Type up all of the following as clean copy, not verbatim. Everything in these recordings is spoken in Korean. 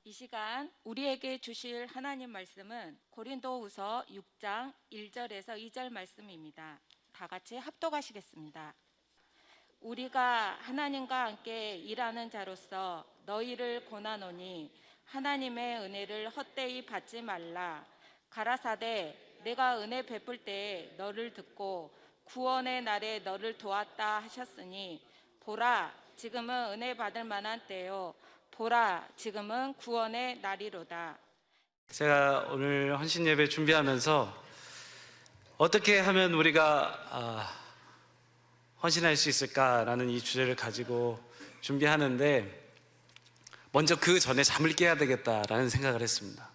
이 시간 우리에게 주실 하나님 말씀은 고린도후서 6장 1절에서 2절 말씀입니다. 다 같이 합독하시겠습니다. 우리가 하나님과 함께 일하는 자로서 너희를 권하노니 하나님의 은혜를 헛되이 받지 말라. 가라사대 내가 은혜 베풀 때에 너를 듣고 구원의 날에 너를 도왔다 하셨으니 보라 지금은 은혜 받을 만한 때요 보라 지금은 구원의 날이로다. 제가 오늘 헌신 예배 준비하면서 어떻게 하면 우리가 헌신할 수 있을까라는 이 주제를 가지고 준비하는데 먼저 그 전에 잠을 깨야 되겠다라는 생각을 했습니다.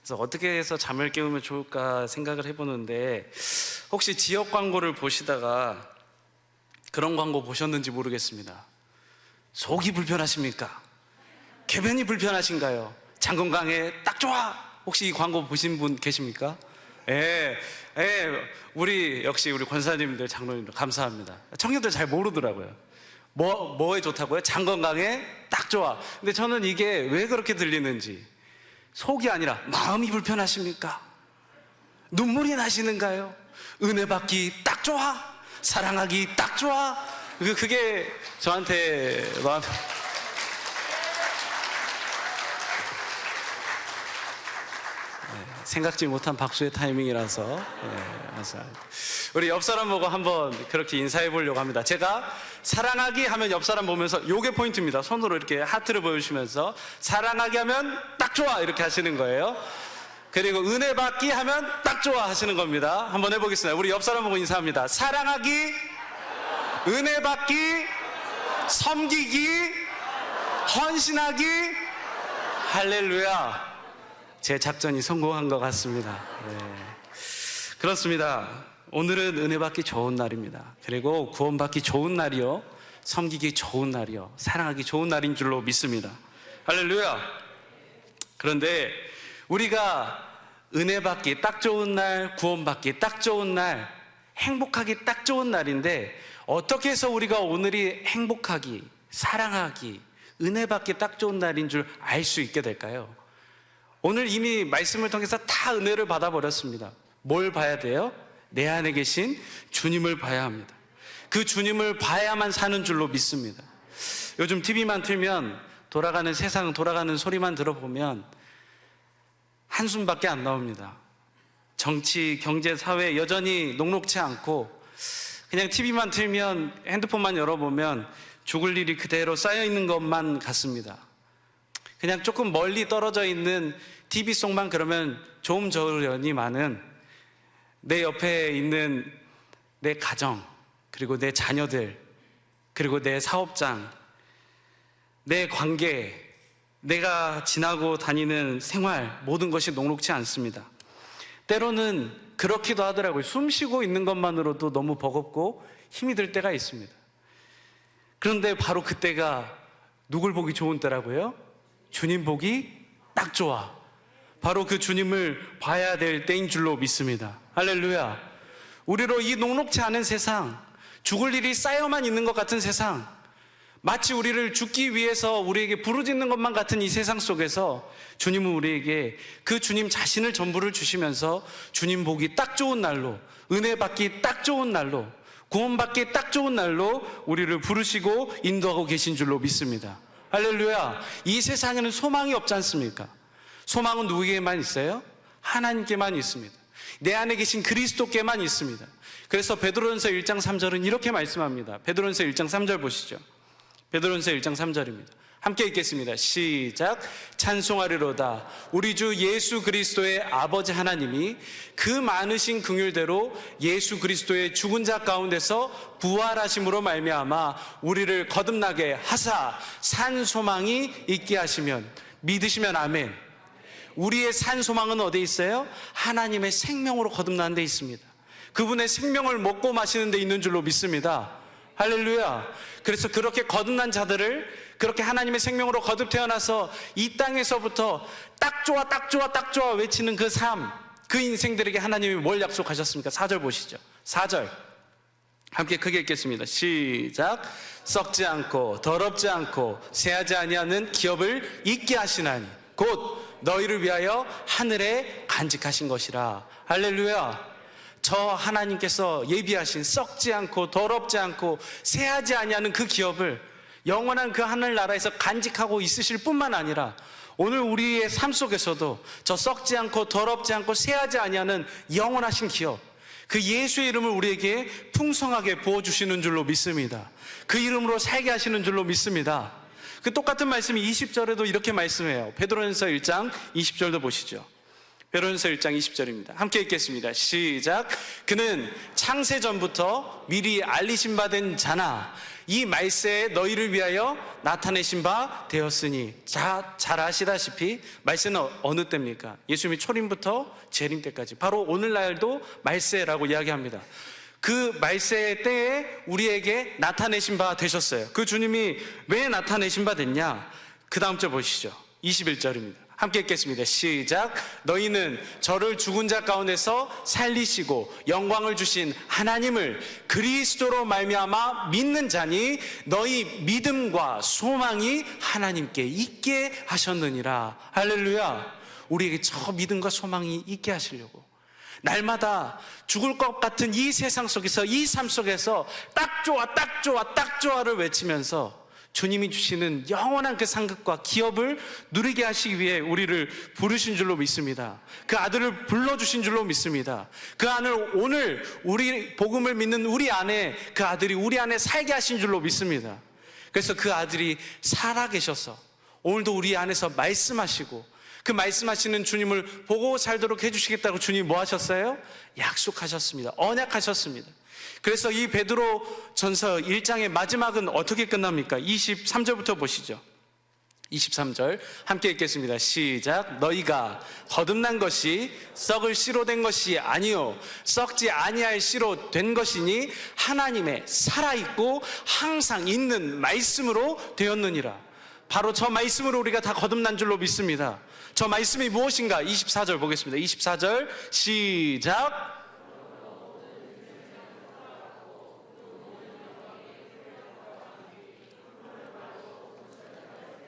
그래서 어떻게 해서 잠을 깨우면 좋을까 생각을 해보는데 혹시 지역 광고를 보시다가 그런 광고 보셨는지 모르겠습니다. 속이 불편하십니까? 궤변이 불편하신가요? 장건강에 딱 좋아! 혹시 이 광고 보신 분 계십니까? 우리 역시 우리 권사님들, 장로님들 감사합니다. 청년들 잘 모르더라고요. 뭐에 좋다고요? 장건강에 딱 좋아. 근데 저는 이게 왜 그렇게 들리는지 속이 아니라 마음이 불편하십니까? 눈물이 나시는가요? 은혜 받기 딱 좋아? 사랑하기 딱 좋아? 그게 저한테 마음 생각지 못한 박수의 타이밍이라서 우리 옆 사람 보고 한번 그렇게 인사해 보려고 합니다. 제가 사랑하기 하면 옆 사람 보면서 요게 포인트입니다. 손으로 이렇게 하트를 보여주시면서 사랑하기 하면 딱 좋아 이렇게 하시는 거예요. 그리고 은혜 받기 하면 딱 좋아 하시는 겁니다. 한번 해보겠습니다. 우리 옆 사람 보고 인사합니다. 사랑하기, 은혜 받기, 섬기기, 헌신하기, 할렐루야. 제 작전이 성공한 것 같습니다. 그렇습니다. 오늘은 은혜 받기 좋은 날입니다. 그리고 구원 받기 좋은 날이요, 섬기기 좋은 날이요, 사랑하기 좋은 날인 줄로 믿습니다. 할렐루야. 그런데 우리가 은혜 받기 딱 좋은 날, 구원 받기 딱 좋은 날, 행복하기 딱 좋은 날인데 어떻게 해서 우리가 오늘이 행복하기, 사랑하기, 은혜 받기 딱 좋은 날인 줄 알 수 있게 될까요? 오늘 이미 말씀을 통해서 다 은혜를 받아버렸습니다. 뭘 봐야 돼요? 내 안에 계신 주님을 봐야 합니다. 그 주님을 봐야만 사는 줄로 믿습니다. 요즘 TV만 틀면 돌아가는 세상, 돌아가는 소리만 들어보면 한숨밖에 안 나옵니다. 정치, 경제, 사회 여전히 녹록치 않고 그냥 TV만 틀면, 핸드폰만 열어보면 죽을 일이 그대로 쌓여있는 것만 같습니다. 그냥 조금 멀리 떨어져 있는 TV 속만 그러면 좀 저으려니 많은 내 옆에 있는 내 가정, 그리고 내 자녀들, 그리고 내 사업장, 내 관계, 내가 지나고 다니는 생활, 모든 것이 녹록치 않습니다. 때로는 그렇기도 하더라고요. 숨 쉬고 있는 것만으로도 너무 버겁고 힘이 들 때가 있습니다. 그런데 바로 그때가 누굴 보기 좋은 때라고요? 주님 보기 딱 좋아. 바로 그 주님을 봐야 될 때인 줄로 믿습니다. 할렐루야. 우리로 이 녹록지 않은 세상, 죽을 일이 쌓여만 있는 것 같은 세상, 마치 우리를 죽기 위해서 우리에게 부르짖는 것만 같은 이 세상 속에서 주님은 우리에게 그 주님 자신을 전부를 주시면서 주님 보기 딱 좋은 날로, 은혜 받기 딱 좋은 날로, 구원받기 딱 좋은 날로 우리를 부르시고 인도하고 계신 줄로 믿습니다. 할렐루야. 이 세상에는 소망이 없지 않습니까? 소망은 누구에게만 있어요? 하나님께만 있습니다. 내 안에 계신 그리스도께만 있습니다. 그래서 베드로전서 1장 3절은 이렇게 말씀합니다. 베드로전서 1장 3절 보시죠. 베드로전서 1장 3절입니다. 함께 읽겠습니다. 시작. 찬송하리로다. 우리 주 예수 그리스도의 아버지 하나님이 그 많으신 긍휼대로 예수 그리스도의 죽은 자 가운데서 부활하심으로 말미암아 우리를 거듭나게 하사 산 소망이 있게 하시면, 믿으시면 아멘. 우리의 산 소망은 어디에 있어요? 하나님의 생명으로 거듭나는 데 있습니다. 그분의 생명을 먹고 마시는 데 있는 줄로 믿습니다. 할렐루야. 그래서 그렇게 거듭난 자들을, 그렇게 하나님의 생명으로 거듭 태어나서 이 땅에서부터 딱 좋아 딱 좋아 딱 좋아 외치는 그 삶, 그 인생들에게 하나님이 뭘 약속하셨습니까? 4절 보시죠. 4절 함께 크게 읽겠습니다. 시작. 썩지 않고 더럽지 않고 새하지 아니하는 기업을 잊게 하시나니 곧 너희를 위하여 하늘에 간직하신 것이라. 할렐루야. 저 하나님께서 예비하신 썩지 않고 더럽지 않고 새하지 아니하는 그 기업을 영원한 그 하늘나라에서 간직하고 있으실 뿐만 아니라 오늘 우리의 삶 속에서도 저 썩지 않고 더럽지 않고 새하지 아니하는 영원하신 기업, 그 예수의 이름을 우리에게 풍성하게 부어주시는 줄로 믿습니다. 그 이름으로 살게 하시는 줄로 믿습니다. 그 똑같은 말씀이 20절에도 이렇게 말씀해요. 베드로전서 1장 20절도 보시죠. 베드로전서 1장 20절입니다. 함께 읽겠습니다. 시작. 그는 창세 전부터 미리 알리신 바 된 자나 이 말세에 너희를 위하여 나타내신 바 되었으니. 잘 아시다시피 말세는 어느 때입니까? 예수님이 초림부터 재림 때까지, 바로 오늘날도 말세라고 이야기합니다. 그 말세의 때에 우리에게 나타내신 바 되셨어요. 그 주님이 왜 나타내신 바 됐냐? 그 다음 절 보시죠. 21절입니다. 함께 읽겠습니다. 시작. 너희는 저를 죽은 자 가운데서 살리시고 영광을 주신 하나님을 그리스도로 말미암아 믿는 자니 너희 믿음과 소망이 하나님께 있게 하셨느니라. 할렐루야. 우리에게 저 믿음과 소망이 있게 하시려고 날마다 죽을 것 같은 이 세상 속에서, 이 삶 속에서 딱 좋아 딱 좋아 딱 좋아를 외치면서 주님이 주시는 영원한 그 상급과 기업을 누리게 하시기 위해 우리를 부르신 줄로 믿습니다. 그 아들을 불러주신 줄로 믿습니다. 그 안을 오늘 우리 복음을 믿는 우리 안에 그 아들이 우리 안에 살게 하신 줄로 믿습니다. 그래서 그 아들이 살아계셔서 오늘도 우리 안에서 말씀하시고 그 말씀하시는 주님을 보고 살도록 해주시겠다고 주님이 뭐 하셨어요? 약속하셨습니다. 언약하셨습니다. 그래서 이 베드로 전서 1장의 마지막은 어떻게 끝납니까? 23절부터 보시죠. 23절 함께 읽겠습니다. 시작. 너희가 거듭난 것이 썩을 씨로 된 것이 아니요 썩지 아니할 씨로 된 것이니 하나님의 살아있고 항상 있는 말씀으로 되었느니라. 바로 저 말씀으로 우리가 다 거듭난 줄로 믿습니다. 저 말씀이 무엇인가? 24절 보겠습니다. 24절 시작.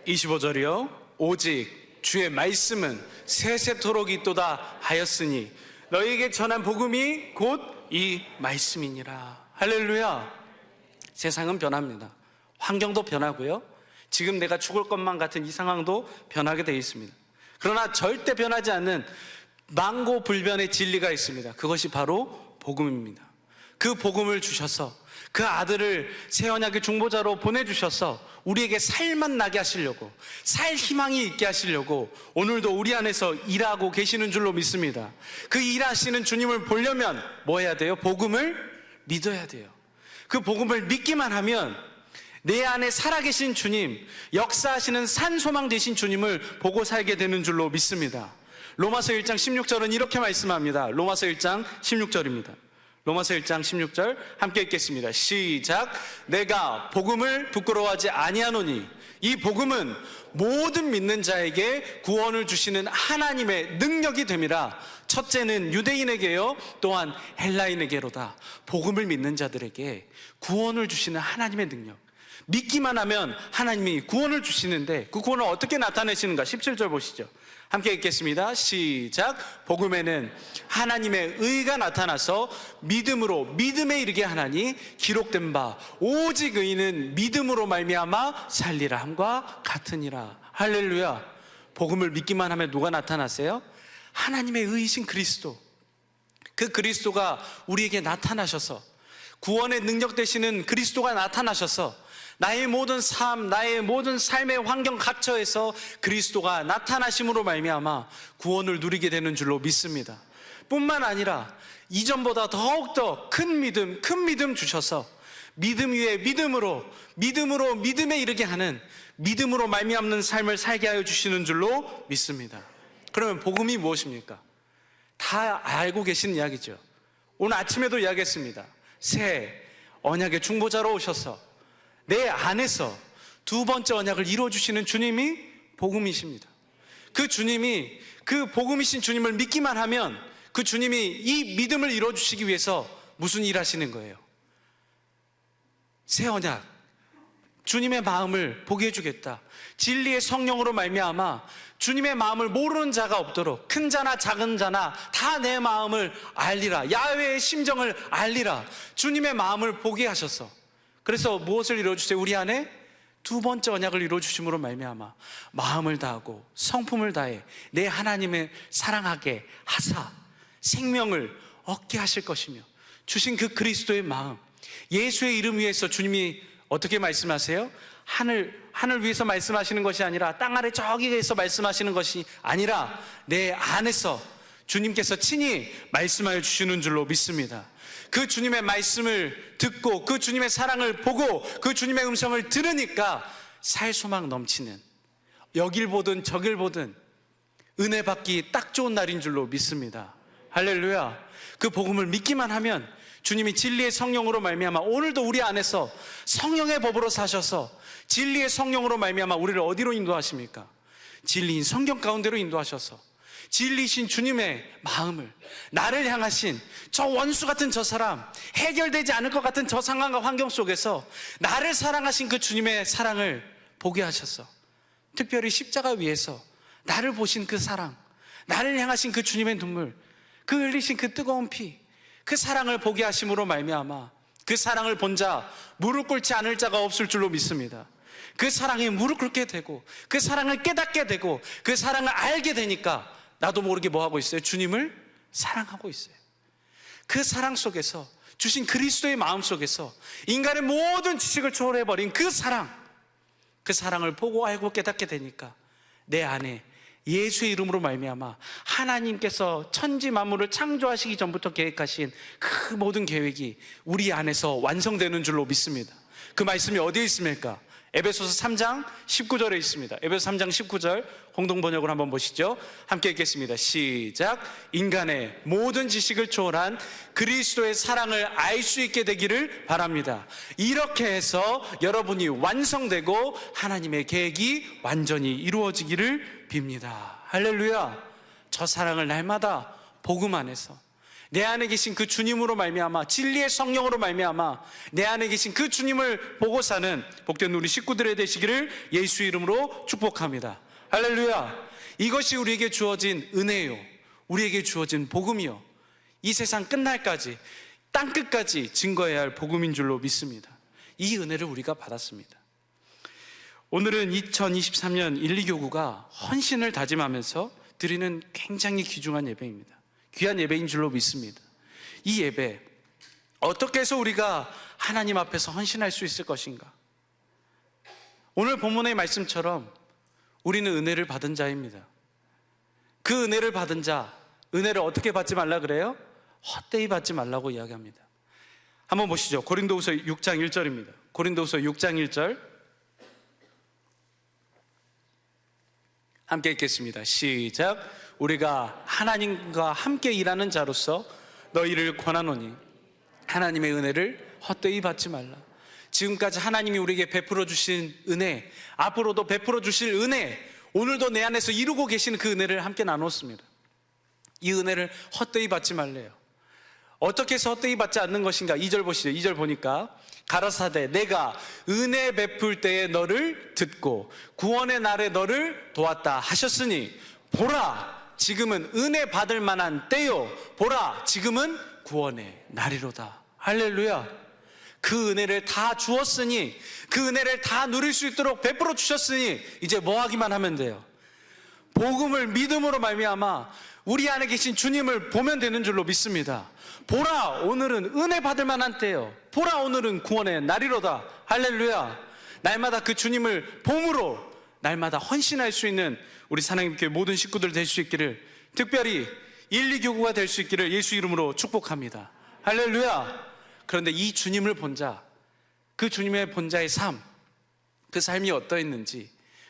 25절이요. 오직 주의 말씀은 세세토록 있도다 하였으니 너희에게 전한 복음이 곧 이 말씀이니라. 할렐루야. 세상은 변합니다. 환경도 변하고요. 지금 내가 죽을 것만 같은 이 상황도 변하게 되어 있습니다. 그러나 절대 변하지 않는 만고불변의 진리가 있습니다. 그것이 바로 복음입니다. 그 복음을 주셔서 그 아들을 새 언약의 중보자로 보내주셔서 우리에게 살만 나게 하시려고, 살 희망이 있게 하시려고 오늘도 우리 안에서 일하고 계시는 줄로 믿습니다. 그 일하시는 주님을 보려면 뭐 해야 돼요? 복음을 믿어야 돼요. 그 복음을 믿기만 하면 내 안에 살아계신 주님, 역사하시는 산소망 되신 주님을 보고 살게 되는 줄로 믿습니다. 로마서 1장 16절은 이렇게 말씀합니다. 로마서 1장 16절입니다. 로마서 1장 16절 함께 읽겠습니다. 시작. 내가 복음을 부끄러워하지 아니하노니 이 복음은 모든 믿는 자에게 구원을 주시는 하나님의 능력이 됨이라. 첫째는 유대인에게요 또한 헬라인에게로다. 복음을 믿는 자들에게 구원을 주시는 하나님의 능력, 믿기만 하면 하나님이 구원을 주시는데 그 구원을 어떻게 나타내시는가? 17절 보시죠. 함께 읽겠습니다. 시작. 복음에는 하나님의 의가 나타나서 믿음으로 믿음에 이르게 하나니 기록된 바 오직 의인은 믿음으로 말미암아 살리라 함과 같으니라. 할렐루야. 복음을 믿기만 하면 누가 나타나세요? 하나님의 의이신 그리스도. 그 그리스도가 우리에게 나타나셔서, 구원의 능력 되시는 그리스도가 나타나셔서 나의 모든 삶, 나의 모든 삶의 환경 각처에서 그리스도가 나타나심으로 말미암아 구원을 누리게 되는 줄로 믿습니다. 뿐만 아니라 이전보다 더욱더 큰 믿음 주셔서 믿음 위에 믿음으로 믿음에 이르게 하는, 믿음으로 말미암는 삶을 살게 하여 주시는 줄로 믿습니다. 그러면 복음이 무엇입니까? 다 알고 계시는 이야기죠. 오늘 아침에도 이야기했습니다. 새 언약의 중보자로 오셔서 내 안에서 두 번째 언약을 이루어주시는 주님이 복음이십니다. 그 주님이, 그 복음이신 주님을 믿기만 하면 그 주님이 이 믿음을 이루어주시기 위해서 무슨 일 하시는 거예요? 새 언약, 주님의 마음을 보게 해주겠다. 진리의 성령으로 말미암아 주님의 마음을 모르는 자가 없도록 큰 자나 작은 자나 다 내 마음을 알리라. 야훼의 심정을 알리라. 주님의 마음을 보게 하셔서, 그래서 무엇을 이루어주세요? 우리 안에 두 번째 언약을 이루어주심으로 말미암아 마음을 다하고 성품을 다해 내 하나님을 사랑하게 하사 생명을 얻게 하실 것이며, 주신 그 그리스도의 마음, 예수의 이름 위에서 주님이 어떻게 말씀하세요? 하늘 위에서 말씀하시는 것이 아니라 땅 아래 저기에서 말씀하시는 것이 아니라 내 안에서 주님께서 친히 말씀하여 주시는 줄로 믿습니다. 그 주님의 말씀을 듣고 그 주님의 사랑을 보고 그 주님의 음성을 들으니까 살 소망 넘치는, 여길 보든 저길 보든 은혜 받기 딱 좋은 날인 줄로 믿습니다. 할렐루야. 그 복음을 믿기만 하면 주님이 진리의 성령으로 말미암아 오늘도 우리 안에서 성령의 법으로 사셔서 진리의 성령으로 말미암아 우리를 어디로 인도하십니까? 진리인 성경 가운데로 인도하셔서 진리신 주님의 마음을, 나를 향하신 저 원수 같은 저 사람, 해결되지 않을 것 같은 저 상황과 환경 속에서 나를 사랑하신 그 주님의 사랑을 보게 하셔서, 특별히 십자가 위에서 나를 보신 그 사랑, 나를 향하신 그 주님의 눈물, 그 흘리신 그 뜨거운 피, 그 사랑을 보게 하심으로 말미암아 그 사랑을 본 자 무릎 꿇지 않을 자가 없을 줄로 믿습니다. 그 사랑에 무릎 꿇게 되고 그 사랑을 깨닫게 되고 그 사랑을 알게 되니까 나도 모르게 뭐 하고 있어요? 주님을 사랑하고 있어요. 그 사랑 속에서 주신 그리스도의 마음 속에서 인간의 모든 지식을 초월해버린 그 사랑을 보고 알고 깨닫게 되니까 내 안에 예수의 이름으로 말미암아 하나님께서 천지 만물을 창조하시기 전부터 계획하신 그 모든 계획이 우리 안에서 완성되는 줄로 믿습니다. 그 말씀이 어디에 있습니까? 에베소서 3장 19절에 있습니다. 에베소 3장 19절 공동 번역을 한번 보시죠. 함께 읽겠습니다. 시작. 인간의 모든 지식을 초월한 그리스도의 사랑을 알 수 있게 되기를 바랍니다. 이렇게 해서 여러분이 완성되고 하나님의 계획이 완전히 이루어지기를 빕니다. 할렐루야. 저 사랑을 날마다 복음 안에서 내 안에 계신 그 주님으로 말미암아, 진리의 성령으로 말미암아 내 안에 계신 그 주님을 보고 사는 복된 우리 식구들의 되시기를 예수 이름으로 축복합니다. 할렐루야. 이것이 우리에게 주어진 은혜요, 우리에게 주어진 복음이요, 이 세상 끝날까지 땅끝까지 증거해야 할 복음인 줄로 믿습니다. 이 은혜를 우리가 받았습니다. 오늘은 2023년 1, 2교구가 헌신을 다짐하면서 드리는 굉장히 귀중한 예배입니다. 귀한 예배인 줄로 믿습니다. 이 예배 어떻게 해서 우리가 하나님 앞에서 헌신할 수 있을 것인가? 오늘 본문의 말씀처럼 우리는 은혜를 받은 자입니다. 그 은혜를 받은 자, 은혜를 어떻게 받지 말라 그래요? 헛되이 받지 말라고 이야기합니다. 한번 보시죠. 고린도후서 6장 1절입니다. 고린도후서 6장 1절 함께 읽겠습니다. 시작. 우리가 하나님과 함께 일하는 자로서 너희를 권하노니 하나님의 은혜를 헛되이 받지 말라. 지금까지 하나님이 우리에게 베풀어 주신 은혜, 앞으로도 베풀어 주실 은혜, 오늘도 내 안에서 이루고 계시는 그 은혜를 함께 나눴습니다. 이 은혜를 헛되이 받지 말래요. 어떻게 해서 헛되이 받지 않는 것인가? 2절 보시죠. 2절 보니까 가라사대 내가 은혜 베풀 때에 너를 듣고 구원의 날에 너를 도왔다 하셨으니 보라 지금은 은혜 받을 만한 때요, 보라 지금은 구원의 날이로다. 할렐루야. 그 은혜를 다 주었으니, 그 은혜를 다 누릴 수 있도록 베풀어 주셨으니 이제 뭐 하기만 하면 돼요? 복음을 믿음으로 말미암아 우리 안에 계신 주님을 보면 되는 줄로 믿습니다. 보라 오늘은 은혜 받을 만한 때요, 보라 오늘은 구원의 날이로다. 할렐루야. 날마다 그 주님을 봄으로 날마다 헌신할 수 있는 우리 사랑님께 모든 식구들 될 수 있기를, 특별히 1, 2교구가 될 수 있기를 예수 이름으로 축복합니다. 할렐루야. 그런데 이 주님을 본 자, 그 주님의 본 자의 삶, 그 삶이 어떠했는지,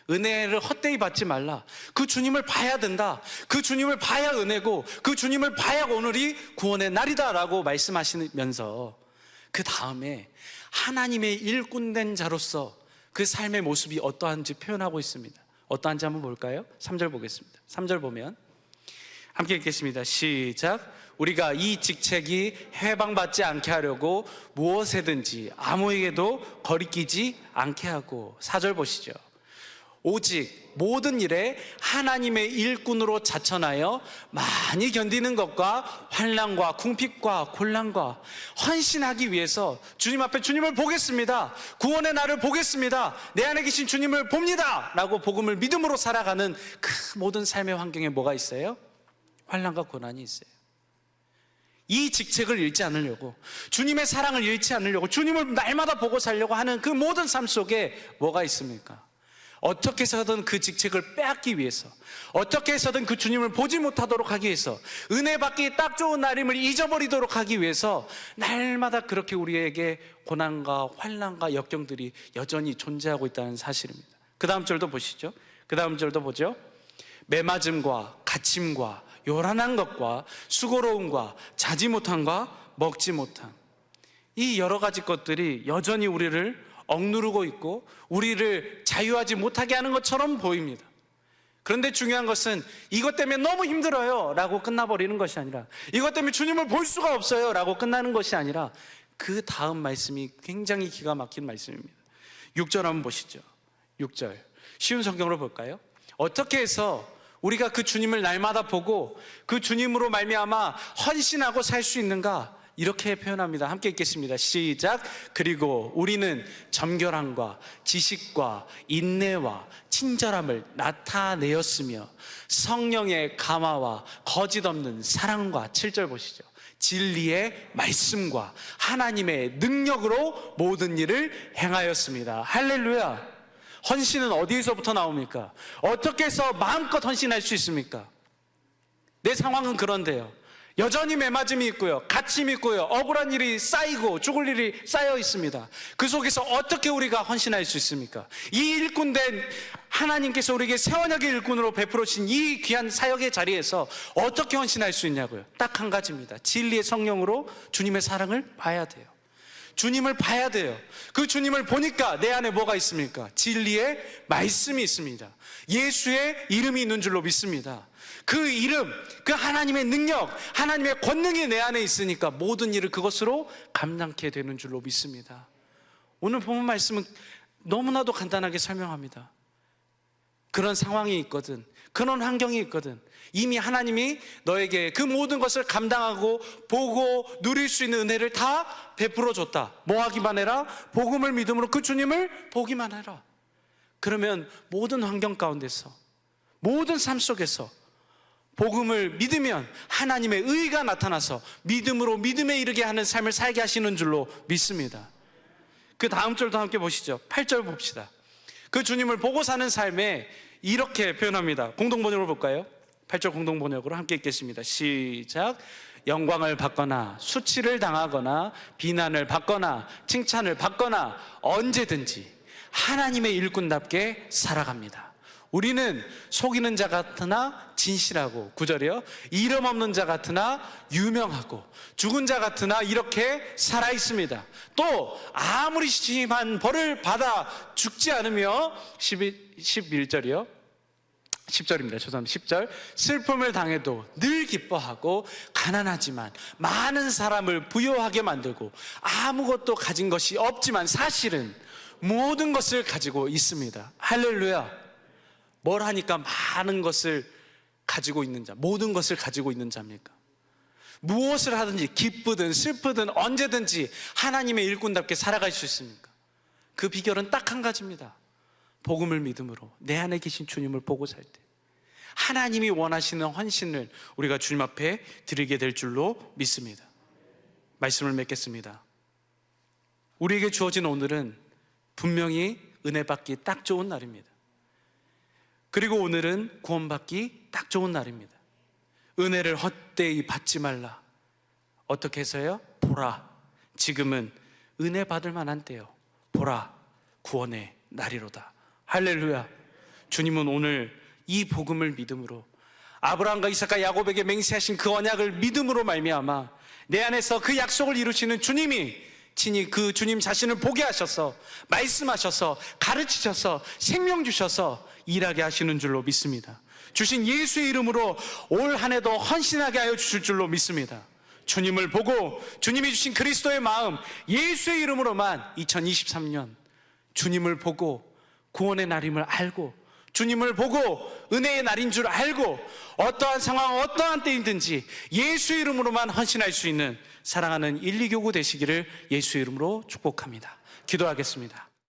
은혜를 헛되이 받지 말라. 그 주님을 봐야 된다. 그 주님을 봐야 은혜고 그 주님을 봐야 오늘이 구원의 날이다라고 말씀하시면서 그 다음에 하나님의 일꾼된 자로서 그 삶의 모습이 어떠한지 표현하고 있습니다. 어떠한지 한번 볼까요? 3절 보겠습니다. 3절 보면 함께 읽겠습니다. 시작. 우리가 이 직책이 해방받지 않게 하려고 무엇에든지 아무에게도 거리끼지 않게 하고, 4절 보시죠. 오직 모든 일에 하나님의 일꾼으로 자천하여 많이 견디는 것과 환난과 궁핍과 곤란과 헌신하기 위해서 주님 앞에 주님을 보겠습니다, 구원의 날을 보겠습니다, 내 안에 계신 주님을 봅니다 라고 복음을 믿음으로 살아가는 그 모든 삶의 환경에 뭐가 있어요? 환난과 고난이 있어요. 이 직책을 잃지 않으려고, 주님의 사랑을 잃지 않으려고, 주님을 날마다 보고 살려고 하는 그 모든 삶 속에 뭐가 있습니까? 어떻게 해서든 그 직책을 빼앗기 위해서, 어떻게 해서든 그 주님을 보지 못하도록 하기 위해서, 은혜 받기 딱 좋은 날임을 잊어버리도록 하기 위해서 날마다 그렇게 우리에게 고난과 환난과 역경들이 여전히 존재하고 있다는 사실입니다. 그 다음 절도 보시죠. 그 다음 절도 보죠. 매맞음과 갇힘과 요란한 것과 수고로움과 자지 못함과 먹지 못함, 이 여러 가지 것들이 여전히 우리를 억누르고 있고 우리를 자유하지 못하게 하는 것처럼 보입니다. 그런데 중요한 것은 이것 때문에 너무 힘들어요 라고 끝나버리는 것이 아니라, 이것 때문에 주님을 볼 수가 없어요 라고 끝나는 것이 아니라, 그 다음 말씀이 굉장히 기가 막힌 말씀입니다. 6절 한번 보시죠. 6절 쉬운 성경으로 볼까요? 어떻게 해서 우리가 그 주님을 날마다 보고 그 주님으로 말미암아 헌신하고 살 수 있는가? 이렇게 표현합니다. 함께 읽겠습니다. 시작. 그리고 우리는 점결함과 지식과 인내와 친절함을 나타내었으며 성령의 감화와 거짓 없는 사랑과, 7절 보시죠. 진리의 말씀과 하나님의 능력으로 모든 일을 행하였습니다. 할렐루야. 헌신은 어디에서부터 나옵니까? 어떻게 해서 마음껏 헌신할 수 있습니까? 내 상황은 그런데요, 여전히 매맞음이 있고요, 갇힘이 있고요, 억울한 일이 쌓이고 죽을 일이 쌓여 있습니다. 그 속에서 어떻게 우리가 헌신할 수 있습니까? 이 일꾼된 하나님께서 우리에게 새 언약의 일꾼으로 베풀어 주신 이 귀한 사역의 자리에서 어떻게 헌신할 수 있냐고요? 딱 한 가지입니다. 진리의 성령으로 주님의 사랑을 봐야 돼요. 주님을 봐야 돼요. 그 주님을 보니까 내 안에 뭐가 있습니까? 진리의 말씀이 있습니다. 예수의 이름이 있는 줄로 믿습니다. 그 이름, 그 하나님의 능력, 하나님의 권능이 내 안에 있으니까 모든 일을 그것으로 감당케 되는 줄로 믿습니다. 오늘 본문 말씀은 너무나도 간단하게 설명합니다. 그런 상황이 있거든, 그런 환경이 있거든, 이미 하나님이 너에게 그 모든 것을 감당하고 보고 누릴 수 있는 은혜를 다 베풀어 줬다. 뭐 하기만 해라? 복음을 믿음으로 그 주님을 보기만 해라. 그러면 모든 환경 가운데서, 모든 삶 속에서 복음을 믿으면 하나님의 의가 나타나서 믿음으로 믿음에 이르게 하는 삶을 살게 하시는 줄로 믿습니다. 그 다음 절도 함께 보시죠. 8절 봅시다. 그 주님을 보고 사는 삶에 이렇게 표현합니다. 공동번역으로 볼까요? 8절 공동번역으로 함께 읽겠습니다. 시작. 영광을 받거나 수치를 당하거나 비난을 받거나 칭찬을 받거나 언제든지 하나님의 일꾼답게 살아갑니다. 우리는 속이는 자 같으나 진실하고, 9절이요, 이름 없는 자 같으나 유명하고 죽은 자 같으나 이렇게 살아 있습니다. 또 아무리 심한 벌을 받아 죽지 않으며, 11절이요, 10절입니다. 죄송합니다. 10절. 슬픔을 당해도 늘 기뻐하고 가난하지만 많은 사람을 부유하게 만들고 아무것도 가진 것이 없지만 사실은 모든 것을 가지고 있습니다. 할렐루야. 뭘 하니까 많은 것을 가지고 있는 자, 모든 것을 가지고 있는 자입니까? 무엇을 하든지 기쁘든 슬프든 언제든지 하나님의 일꾼답게 살아갈 수 있습니까? 그 비결은 딱 한 가지입니다. 복음을 믿음으로 내 안에 계신 주님을 보고 살 때 하나님이 원하시는 헌신을 우리가 주님 앞에 드리게 될 줄로 믿습니다. 말씀을 맺겠습니다. 우리에게 주어진 오늘은 분명히 은혜 받기 딱 좋은 날입니다. 그리고 오늘은 구원받기 딱 좋은 날입니다. 은혜를 헛되이 받지 말라. 어떻게 해서요? 보라, 지금은 은혜 받을 만한 때요. 보라, 구원의 날이로다. 할렐루야. 주님은 오늘 이 복음을 믿음으로 아브라함과 이삭과 야곱에게 맹세하신 그 언약을 믿음으로 말미암아 내 안에서 그 약속을 이루시는 주님이 친히 그 주님 자신을 보게 하셔서 말씀하셔서 가르치셔서 생명 주셔서 일하게 하시는 줄로 믿습니다. 주신 예수의 이름으로 올 한 해도 헌신하게 하여 주실 줄로 믿습니다. 주님을 보고 주님이 주신 그리스도의 마음, 예수의 이름으로만 2023년 주님을 보고 구원의 날임을 알고, 주님을 보고 은혜의 날인 줄 알고, 어떠한 상황 어떠한 때이든지 예수의 이름으로만 헌신할 수 있는 사랑하는 1, 2교구 되시기를 예수의 이름으로 축복합니다. 기도하겠습니다.